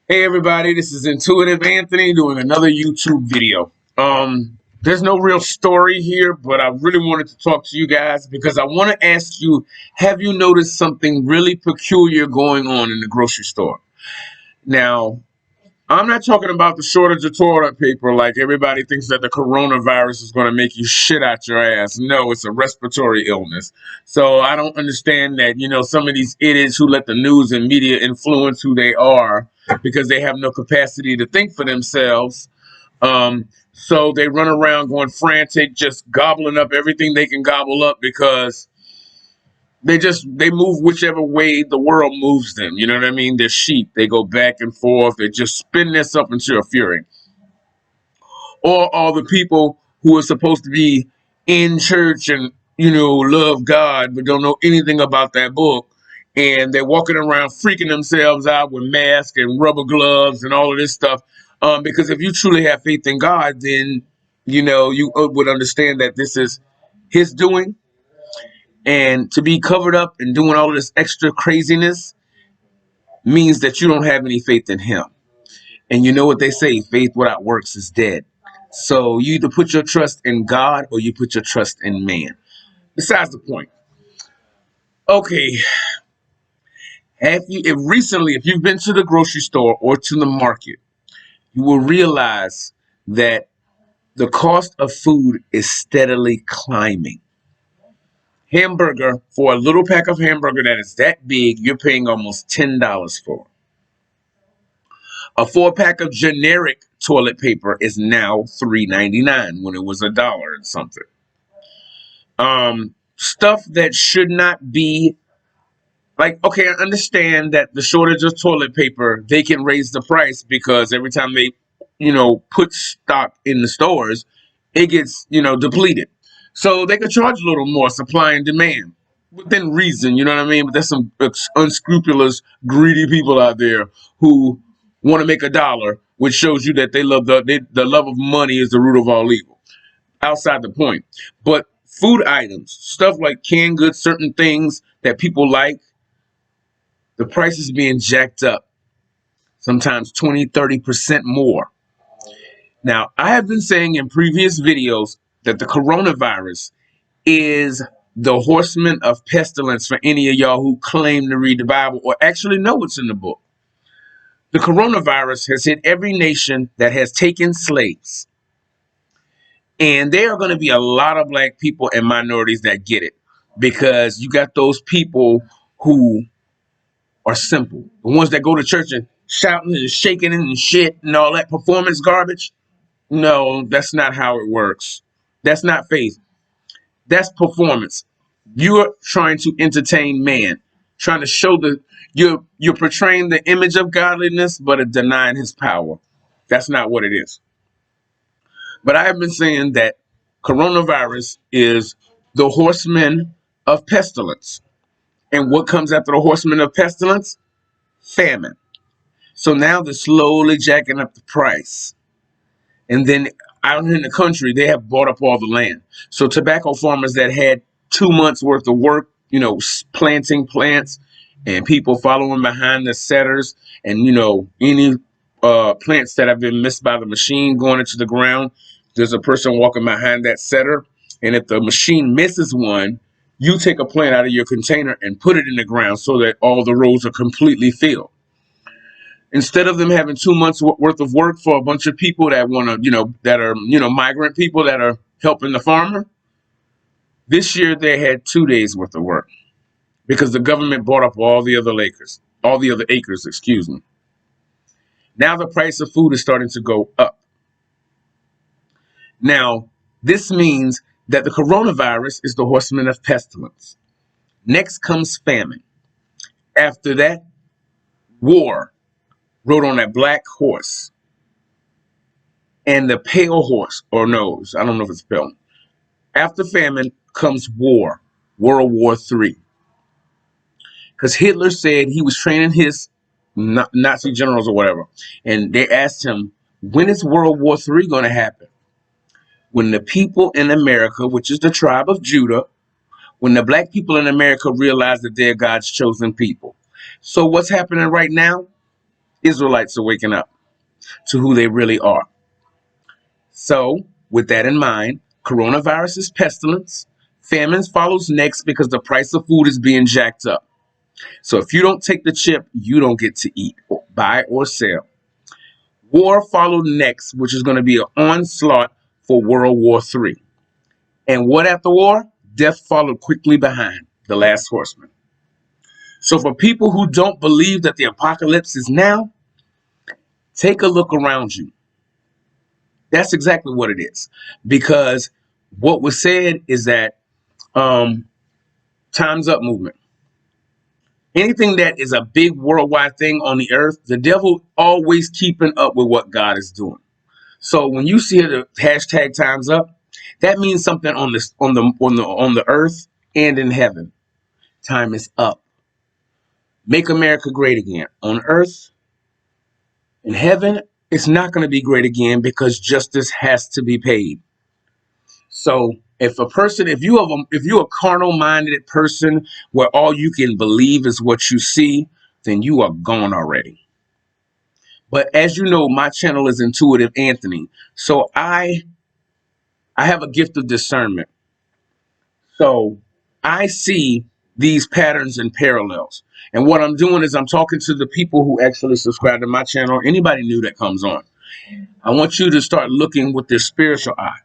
Hey everybody, this is Intuitive Anthony doing another YouTube video. There's no real story here, but I really wanted to talk to you guys because I want to ask you, have you noticed something really peculiar going on in the grocery store? Now, I'm not talking about the shortage of toilet paper like everybody thinks that the coronavirus is going to make you shit out your ass. No, it's a respiratory illness. So I don't understand that, some of these idiots who let the news and media influence who they are because they have no capacity to think for themselves. So they run around going frantic, just gobbling up everything they can gobble up because they move whichever way the world moves them. You know what I mean? They're sheep. They go back and forth. They just spin this up into a fury. Or all the people who are supposed to be in church and love God but don't know anything about that book, and they're walking around freaking themselves out with masks and rubber gloves and all of this stuff. Because if you truly have faith in God, then you would understand that this is His doing, and to be covered up and doing all of this extra craziness means that you don't have any faith in Him. And you know what they say, faith without works is dead. So you either put your trust in God or you put your trust in man. Besides the point. Okay, if you've been to the grocery store or to the market, you will realize that the cost of food is steadily climbing. Hamburger, for a little pack of hamburger that is that big, you're paying almost $10 for. A 4-pack of generic toilet paper is now $3.99 when it was $1 and something. Stuff that should not be, like, okay, I understand that the shortage of toilet paper, they can raise the price because every time they, put stock in the stores, it gets, depleted. So they could charge a little more, supply and demand within reason, you know what I mean? But there's some unscrupulous, greedy people out there who want to make $1, which shows you that the love of money is the root of all evil. Outside the point. But food items, stuff like canned goods, certain things that people like, the price is being jacked up, sometimes 20-30% more. Now, I have been saying in previous videos that the coronavirus is the horseman of pestilence for any of y'all who claim to read the Bible or actually know what's in the book. The coronavirus has hit every nation that has taken slaves. And there are going to be a lot of black people and minorities that get it, because you got those people who are simple. The ones that go to church and shouting and shaking and shit and all that performance garbage. No, that's not how it works. That's not faith. That's performance. You're trying to entertain man, trying to show you're portraying the image of godliness, but denying his power. That's not what it is. But I have been saying that coronavirus is the horseman of pestilence. And what comes after the horseman of pestilence? Famine. So now they're slowly jacking up the price. And then out in the country, they have bought up all the land. So tobacco farmers that had 2 months worth of work, planting plants, and people following behind the setters, and, any plants that have been missed by the machine going into the ground, there's a person walking behind that setter. And if the machine misses one, you take a plant out of your container and put it in the ground so that all the rows are completely filled. Instead of them having 2 months worth of work for a bunch of people that want to, that are, migrant people that are helping the farmer, this year they had 2 days worth of work because the government bought up all the other acres, excuse me. Now the price of food is starting to go up. Now, this means that the coronavirus is the horseman of pestilence. Next comes famine. After that, war rode on that black horse. And the pale horse, or nose, I don't know if it's pale. After famine comes war, World War III. Because Hitler said he was training his Nazi generals or whatever. And they asked him, when is World War III going to happen? When the people in America, which is the tribe of Judah, when the black people in America realize that they're God's chosen people. So what's happening right now? Israelites are waking up to who they really are. So, with that in mind, coronavirus is pestilence. Famines follows next because the price of food is being jacked up. So if you don't take the chip, you don't get to eat, or buy, or sell. War followed next, which is going to be an onslaught for World War III. And what after war? Death followed quickly behind, the last horseman. So for people who don't believe that the apocalypse is now, take a look around you. That's exactly what it is. Because what was said is that time's up movement. Anything that is a big worldwide thing on the earth, the devil always keeping up with what God is doing. So when you see the hashtag time's up, that means something on the earth and in heaven. Time is up. Make America great again. On earth, in heaven, it's not going to be great again because justice has to be paid. So if you're a carnal-minded person where all you can believe is what you see, then you are gone already. But as you know, my channel is Intuitive Anthony. So I have a gift of discernment. So I see these patterns and parallels. And what I'm doing is I'm talking to the people who actually subscribe to my channel, anybody new that comes on. I want you to start looking with this spiritual eye.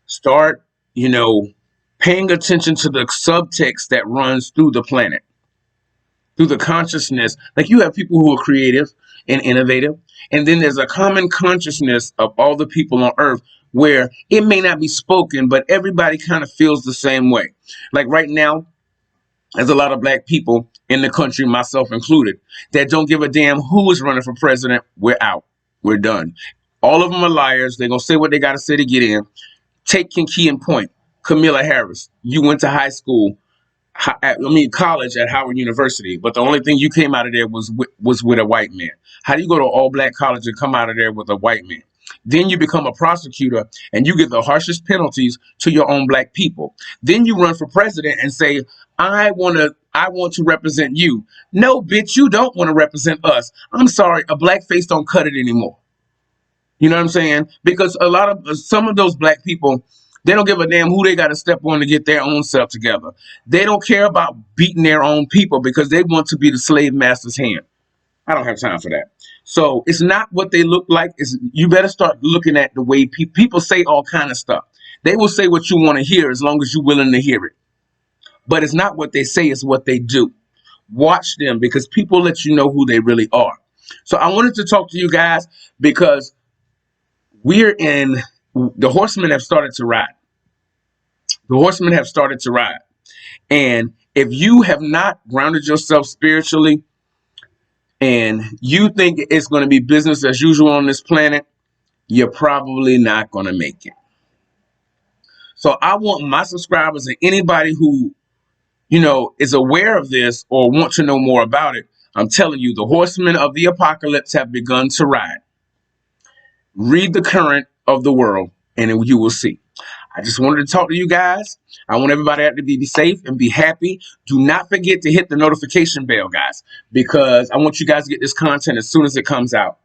Start, paying attention to the subtext that runs through the planet, through the consciousness. Like you have people who are creative and innovative, and then there's a common consciousness of all the people on earth where it may not be spoken, but everybody kind of feels the same way. Like right now, there's a lot of black people in the country, myself included, that don't give a damn who is running for president. We're out. We're done. All of them are liars. They're going to say what they got to say to get in. Take key and point. Camilla Harris, you went to college at Howard University, but the only thing you came out of there was with a white man. How do you go to all black college and come out of there with a white man? Then you become a prosecutor and you get the harshest penalties to your own black people. Then you run for president and say, I want to represent you. No, bitch, you don't want to represent us. I'm sorry, a black face don't cut it anymore. You know what I'm saying? Because some of those black people, they don't give a damn who they got to step on to get their own self together. They don't care about beating their own people because they want to be the slave master's hand. I don't have time for that. So it's not what they look like. You better start looking at the way people say all kind of stuff. They will say what you want to hear as long as you're willing to hear it. But it's not what they say, it's what they do. Watch them because people let you know who they really are. So I wanted to talk to you guys because the horsemen have started to ride. The horsemen have started to ride. And if you have not grounded yourself spiritually and you think it's going to be business as usual on this planet, you're probably not going to make it. So I want my subscribers and anybody who, is aware of this or want to know more about it. I'm telling you, the horsemen of the apocalypse have begun to ride. Read the current of the world and you will see. I just wanted to talk to you guys. I want everybody out to be safe and be happy. Do not forget to hit the notification bell, guys, because I want you guys to get this content as soon as it comes out.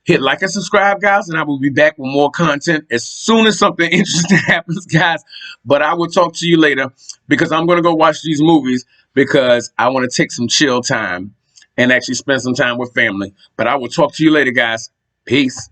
Hit like and subscribe, guys, and I will be back with more content as soon as something interesting happens, guys. But I will talk to you later because I'm going to go watch these movies because I want to take some chill time and actually spend some time with family. But I will talk to you later, guys. Peace.